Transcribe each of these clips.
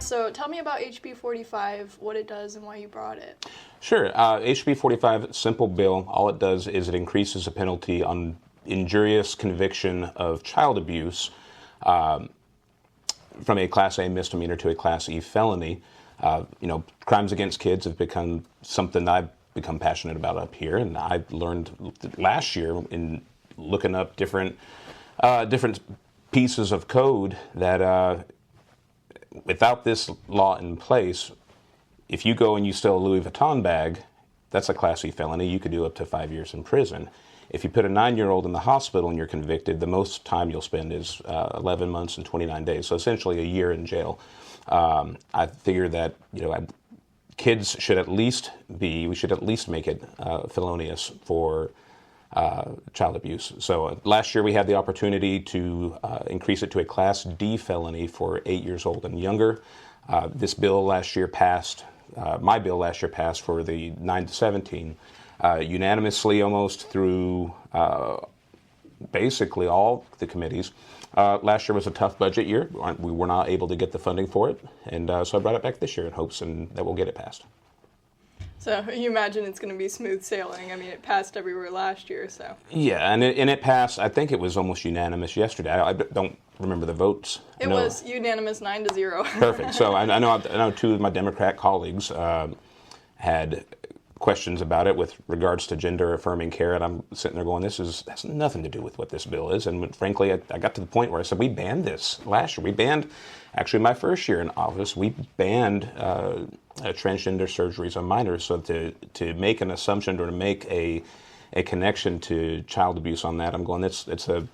So tell me about HB 45, what it does, and why you brought it. Sure. HB 45, simple bill. All it does is it increases the penalty on injurious conviction of child abuse from a Class A misdemeanor to a Class E felony. Crimes against kids have become something I've become passionate about up here, and I learned last year in looking up different pieces of code that without this law in place, if you go and you steal a Louis Vuitton bag, that's a Class E felony. You could do up to 5 years in prison. If you put a 9-year-old in the hospital and you're convicted, the most time you'll spend is 11 months and 29 days. So essentially a year in jail. I figure that kids should at least we should at least make it felonious for child abuse. So last year we had the opportunity to increase it to a Class D felony for 8 years old and younger. This bill last year passed. My bill last year passed for the 9 to 17, unanimously almost through basically all the committees. Last year was a tough budget year. We were not able to get the funding for it, and so I brought it back this year in hopes that we'll get it passed. So you imagine it's going to be smooth sailing. I mean, it passed everywhere last year, so. Yeah, and it passed. I think it was almost unanimous yesterday. I don't remember the votes. It was unanimous 9-0. Perfect. So I know two of my Democrat colleagues had questions about it with regards to gender affirming care, and I'm sitting there going, this has nothing to do with what this bill is. And frankly, I got to the point where I said, we banned this last year. We banned, actually my first year in office, we banned transgender surgeries on minors. So to make an assumption or to make a connection to child abuse on that, I'm going, it's a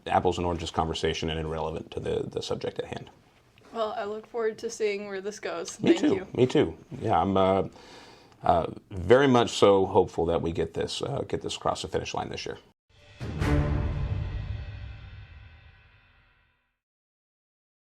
apples and oranges conversation and irrelevant to the subject at hand. Well, I look forward to seeing where this goes. Thank you. Me too. Yeah, I'm very much so hopeful that we get this across the finish line this year.